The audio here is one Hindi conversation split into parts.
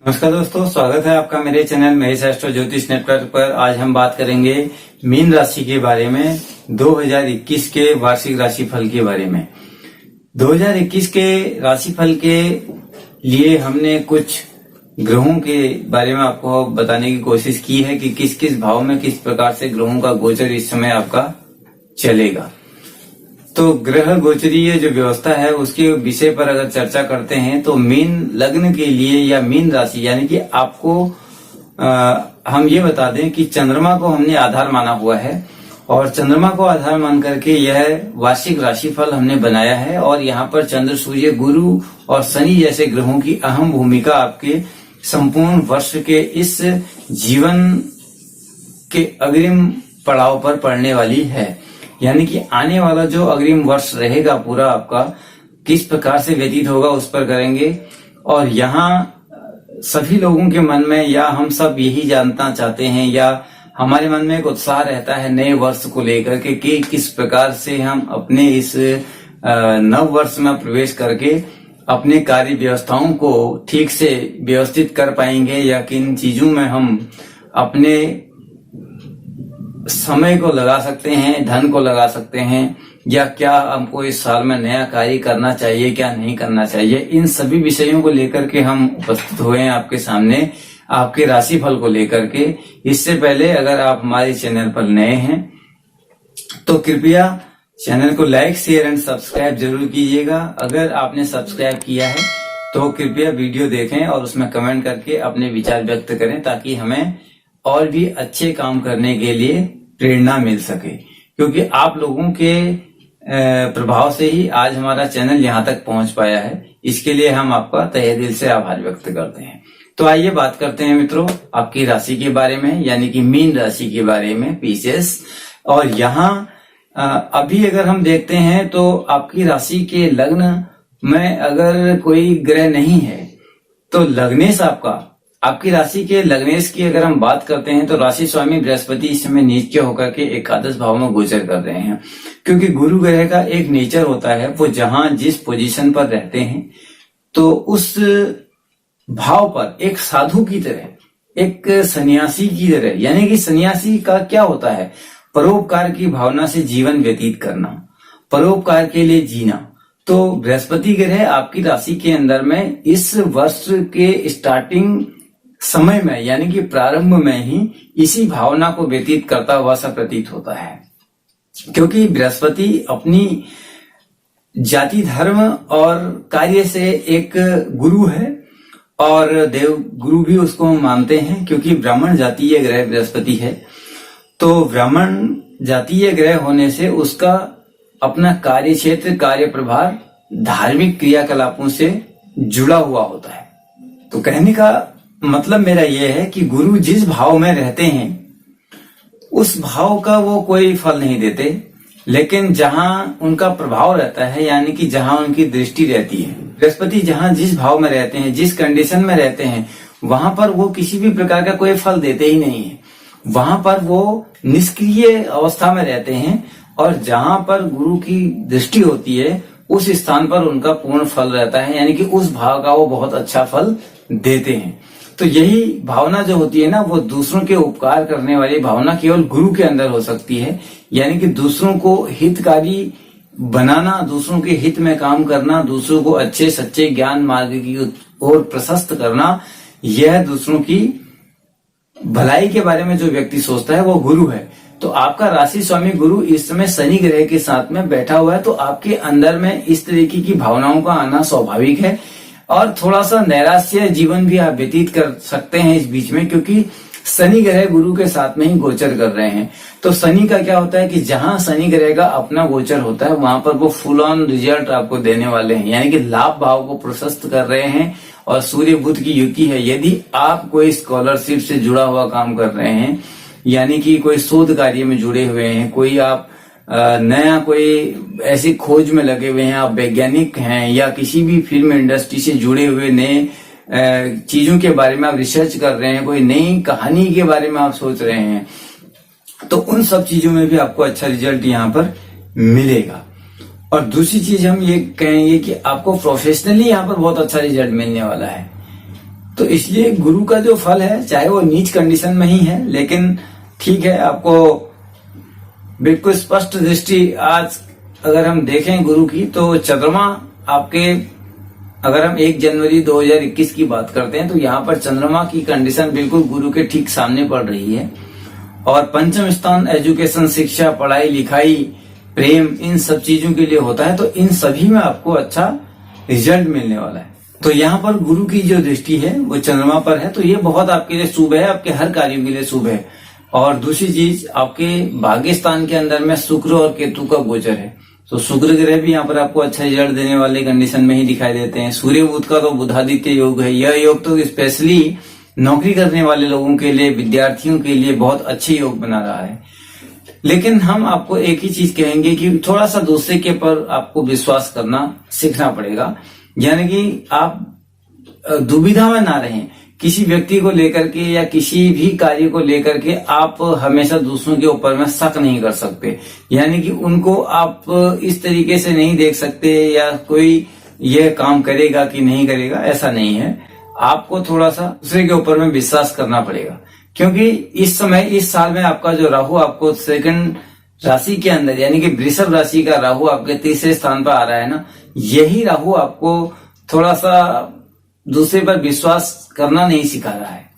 नमस्कार दोस्तों, स्वागत है आपका मेरे चैनल महेश एस्ट्रो ज्योतिष नेटवर्क पर। आज हम बात करेंगे मीन राशि के बारे में, 2021 के वार्षिक राशिफल के बारे में। 2021 के राशिफल के लिए हमने कुछ ग्रहों के बारे में आपको बताने की कोशिश की है कि किस किस भाव में किस प्रकार से ग्रहों का गोचर इस समय आपका चलेगा। तो ग्रह गोचरीय जो व्यवस्था है उसके विषय पर अगर चर्चा करते हैं तो मीन लग्न के लिए या मीन राशि यानी कि आपको हम ये बता दें कि चंद्रमा को हमने आधार माना हुआ है और चंद्रमा को आधार मान करके यह वार्षिक राशिफल हमने बनाया है। और यहाँ पर चंद्र, सूर्य, गुरु और शनि जैसे ग्रहों की अहम भूमिका आपके संपूर्ण वर्ष के इस जीवन के अग्रिम पड़ाव पर पड़ने वाली है। यानी कि आने वाला जो अग्रिम वर्ष रहेगा पूरा आपका किस प्रकार से व्यतीत होगा उस पर करेंगे। और यहाँ सभी लोगों के मन में या हम सब यही जानना चाहते हैं या हमारे मन में एक उत्साह रहता है नए वर्ष को लेकर के कि किस प्रकार से हम अपने इस नव वर्ष में प्रवेश करके अपने कार्य व्यवस्थाओं को ठीक से व्यवस्थित कर पाएंगे या किन चीजों में हम अपने समय को लगा सकते हैं, धन को लगा सकते हैं, या क्या हमको इस साल में नया कार्य करना चाहिए, क्या नहीं करना चाहिए। इन सभी विषयों को लेकर के हम उपस्थित हुए हैं आपके सामने आपके राशिफल को लेकर के। इससे पहले अगर आप हमारे चैनल पर नए हैं तो कृपया चैनल को लाइक, शेयर एंड सब्सक्राइब जरूर कीजिएगा। अगर आपने सब्सक्राइब किया है तो कृपया वीडियो देखें और उसमें कमेंट करके अपने विचार व्यक्त करें ताकि हमें और भी अच्छे काम करने के लिए प्रेरणा मिल सके, क्योंकि आप लोगों के प्रभाव से ही आज हमारा चैनल यहाँ तक पहुंच पाया है। इसके लिए हम आपका तहे दिल से आभार व्यक्त करते हैं। तो आइए बात करते हैं मित्रों आपकी राशि के बारे में, यानी कि मीन राशि के बारे में पीसेस। और यहाँ अभी अगर हम देखते हैं तो आपकी राशि के लग्न में अगर कोई ग्रह नहीं है तो लग्नेश आपकी राशि के लग्नेश की अगर हम बात करते हैं तो राशि स्वामी बृहस्पति इस समय नीच होकर के एकादश भाव में गोचर कर रहे हैं। क्योंकि गुरु ग्रह का एक नेचर होता है, वो जहां जिस पोजीशन पर रहते हैं तो उस भाव पर एक साधु की तरह, एक सन्यासी की तरह, यानी कि सन्यासी का क्या होता है, परोपकार की भावना से जीवन व्यतीत करना, परोपकार के लिए जीना। तो बृहस्पति ग्रह आपकी राशि के अंदर में इस वर्ष के स्टार्टिंग समय में यानी कि प्रारंभ में ही इसी भावना को व्यतीत करता हुआ सा प्रतीत होता है। क्योंकि बृहस्पति अपनी जाति, धर्म और कार्य से एक गुरु है और देव गुरु भी उसको मानते हैं, क्योंकि ब्राह्मण जातीय ग्रह बृहस्पति है। तो ब्राह्मण जातीय ग्रह होने से उसका अपना कार्य क्षेत्र, कार्य प्रभार धार्मिक क्रियाकलापों से जुड़ा हुआ होता है। तो कहने का मतलब मेरा यह है कि गुरु जिस भाव में रहते हैं उस भाव का वो कोई फल नहीं देते, लेकिन जहां उनका प्रभाव रहता है यानी कि जहां उनकी दृष्टि रहती है, बृहस्पति जहां जिस भाव में रहते हैं, जिस कंडीशन में रहते हैं, वहां पर वो किसी भी प्रकार का कोई फल देते ही नहीं है। वहां पर वो निष्क्रिय अवस्था में रहते हैं और जहां पर गुरु की दृष्टि होती है उस स्थान पर उनका पूर्ण फल रहता है, यानी कि उस भाव का वो बहुत अच्छा फल देते हैं। तो यही भावना जो होती है ना, वो दूसरों के उपकार करने वाली भावना केवल गुरु के अंदर हो सकती है। यानी कि दूसरों को हितकारी बनाना, दूसरों के हित में काम करना, दूसरों को अच्छे सच्चे ज्ञान मार्ग की ओर प्रशस्त करना, यह दूसरों की भलाई के बारे में जो व्यक्ति सोचता है वो गुरु है। तो आपका राशि स्वामी गुरु इस समय शनि ग्रह के साथ में बैठा हुआ है, तो आपके अंदर में इस तरीके की भावनाओं का आना स्वाभाविक है। और थोड़ा सा नैराश्य जीवन भी आप व्यतीत कर सकते हैं इस बीच में, क्योंकि शनि ग्रह गुरु के साथ में ही गोचर कर रहे हैं। तो शनि का क्या होता है कि जहां शनि ग्रह का अपना गोचर होता है वहां पर वो फुल ऑन रिजल्ट आपको देने वाले हैं, यानी कि लाभ भाव को प्रशस्त कर रहे हैं। और सूर्य बुध की युति है। यदि आप कोई स्कॉलरशिप से जुड़ा हुआ काम कर रहे हैं, यानी कि कोई शोध कार्य में जुड़े हुए हैं, कोई आप नया कोई ऐसी खोज में लगे हुए हैं, आप वैज्ञानिक हैं या किसी भी फिल्म इंडस्ट्री से जुड़े हुए नए चीजों के बारे में आप रिसर्च कर रहे हैं, कोई नई कहानी के बारे में आप सोच रहे हैं, तो उन सब चीजों में भी आपको अच्छा रिजल्ट यहाँ पर मिलेगा। और दूसरी चीज हम ये कहेंगे कि आपको प्रोफेशनली यहाँ पर बहुत अच्छा रिजल्ट मिलने वाला है। तो इसलिए गुरु का जो फल है, चाहे वो नीच कंडीशन में ही है, लेकिन ठीक है, आपको बिल्कुल स्पष्ट दृष्टि आज अगर हम देखें गुरु की, तो चंद्रमा आपके, अगर हम 1 जनवरी 2021 की बात करते हैं तो यहाँ पर चंद्रमा की कंडीशन बिल्कुल गुरु के ठीक सामने पड़ रही है। और पंचम स्थान एजुकेशन, शिक्षा, पढ़ाई लिखाई, प्रेम, इन सब चीजों के लिए होता है। तो इन सभी में आपको अच्छा रिजल्ट मिलने वाला है। तो यहाँ पर गुरु की जो दृष्टि है वो चंद्रमा पर है, तो ये बहुत आपके लिए शुभ है, आपके हर कार्यों के लिए शुभ है। और दूसरी चीज, आपके भाग्य स्थान के अंदर में शुक्र और केतु का गोचर है, तो शुक्र ग्रह भी यहाँ पर आपको अच्छा रिजल्ट देने वाले कंडीशन में ही दिखाई देते हैं। सूर्य बुध का तो बुधादित्य योग है। यह योग तो स्पेशली नौकरी करने वाले लोगों के लिए, विद्यार्थियों के लिए बहुत अच्छे योग बना रहा है। लेकिन हम आपको एक ही चीज कहेंगे कि थोड़ा सा दूसरे के पर आपको विश्वास करना सीखना पड़ेगा, यानी कि आप दुविधा में ना रहें। किसी व्यक्ति को लेकर के या किसी भी कार्य को लेकर के आप हमेशा दूसरों के ऊपर में शक नहीं कर सकते, यानी कि उनको आप इस तरीके से नहीं देख सकते या कोई यह काम करेगा कि नहीं करेगा, ऐसा नहीं है। आपको थोड़ा सा दूसरे के ऊपर में विश्वास करना पड़ेगा, क्योंकि इस समय, इस साल में आपका जो राहु आपको सेकंड राशि के अंदर, यानी कि वृषभ राशि का राहु आपके तीसरे स्थान पर आ रहा है ना, यही राहु आपको थोड़ा सा दूसरे पर विश्वास करना नहीं सिखा रहा है।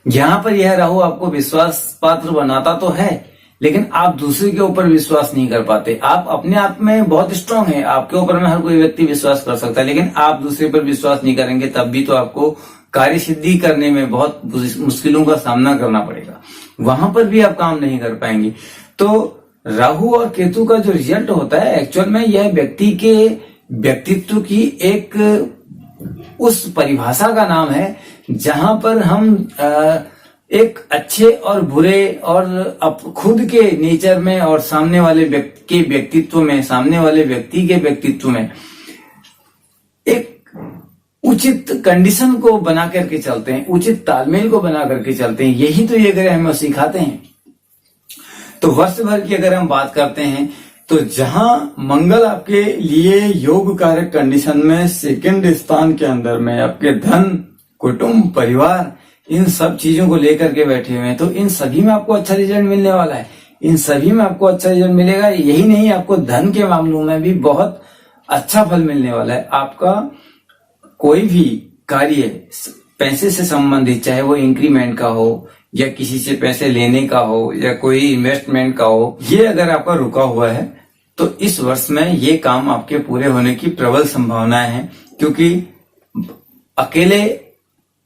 यहाँ पर यह राहु आपको विश्वास पात्र बनाता तो है, लेकिन आप दूसरे के ऊपर विश्वास नहीं कर पाते। आप अपने आप में बहुत स्ट्रांग हैं, आपके ऊपर में हर कोई व्यक्ति विश्वास कर सकता है, लेकिन आप दूसरे पर विश्वास नहीं करेंगे तब भी तो आपको कार्य सिद्धि करने में बहुत मुश्किलों का सामना करना पड़ेगा, वहां पर भी आप काम नहीं कर पाएंगे। तो राहु और केतु का जो रिजल्ट होता है, एक्चुअल में यह व्यक्ति के व्यक्तित्व की एक उस परिभाषा का नाम है जहां पर हम एक अच्छे और बुरे और खुद के नेचर में और सामने वाले व्यक्ति के व्यक्तित्व में, सामने वाले व्यक्ति के व्यक्तित्व में एक उचित कंडीशन को बना करके चलते हैं, उचित तालमेल को बना करके चलते हैं। यही तो ये ग्रह हमें सिखाते हैं। तो वर्ष भर की अगर हम बात करते हैं तो जहां मंगल आपके लिए योग कारक कंडीशन में सेकंड स्थान के अंदर में आपके धन, कुटुंब, परिवार, इन सब चीजों को लेकर के बैठे हुए हैं, तो इन सभी में आपको अच्छा रिजल्ट मिलने वाला है। इन सभी में आपको अच्छा रिजल्ट मिलेगा। यही नहीं, आपको धन के मामलों में भी बहुत अच्छा फल मिलने वाला है। आपका कोई भी कार्य पैसे से संबंधित, चाहे वो इंक्रीमेंट का हो या किसी से पैसे लेने का हो या कोई इन्वेस्टमेंट का हो, ये अगर आपका रुका हुआ है तो इस वर्ष में ये काम आपके पूरे होने की प्रबल संभावनाएं हैं। क्योंकि अकेले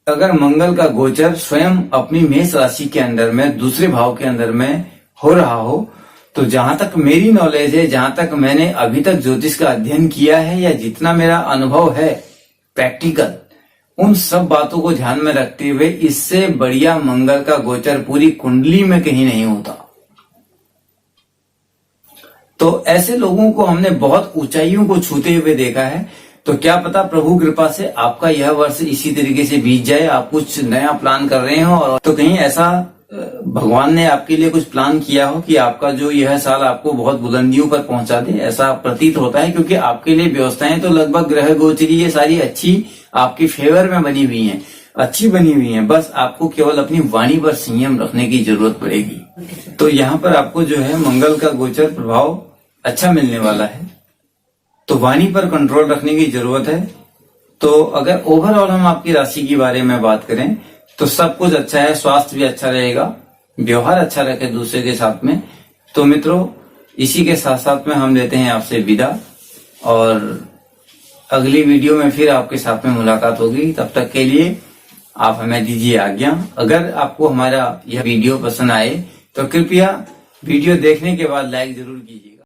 अगर मंगल का गोचर स्वयं अपनी मेष राशि के अंदर में दूसरे भाव के अंदर में हो रहा हो, तो जहां तक मेरी नॉलेज है, जहां तक मैंने अभी तक ज्योतिष का अध्ययन किया है या जितना मेरा अनुभव है प्रैक्टिकल, उन सब बातों को ध्यान में रखते हुए इससे बढ़िया मंगल का गोचर पूरी कुंडली में कहीं नहीं होता। तो ऐसे लोगों को हमने बहुत ऊंचाइयों को छूते हुए देखा है। तो क्या पता प्रभु कृपा से आपका यह वर्ष इसी तरीके से बीत जाए, आप कुछ नया प्लान कर रहे हो और तो कहीं ऐसा भगवान ने आपके लिए कुछ प्लान किया हो कि आपका जो यह साल आपको बहुत बुलंदियों पर पहुंचा दे, ऐसा प्रतीत होता है। क्योंकि आपके लिए व्यवस्थाएं तो लगभग ग्रह गोचरी ये सारी अच्छी आपकी फेवर में बनी हुई हैं, अच्छी बनी हुई हैं। बस आपको केवल अपनी वाणी पर संयम रखने की जरूरत पड़ेगी। तो यहाँ पर आपको जो है मंगल का गोचर प्रभाव अच्छा मिलने वाला है, तो वाणी पर कंट्रोल रखने की जरूरत है। तो अगर ओवरऑल हम आपकी राशि के बारे में बात करें तो सब कुछ अच्छा है, स्वास्थ्य भी अच्छा रहेगा, व्यवहार अच्छा रखे दूसरे के साथ में। तो मित्रों, इसी के साथ साथ में हम लेते हैं आपसे विदा और अगली वीडियो में फिर आपके साथ में मुलाकात होगी। तब तक के लिए आप हमें दीजिए आज्ञा। अगर आपको हमारा यह वीडियो पसंद आए तो कृपया वीडियो देखने के बाद लाइक जरूर कीजिएगा।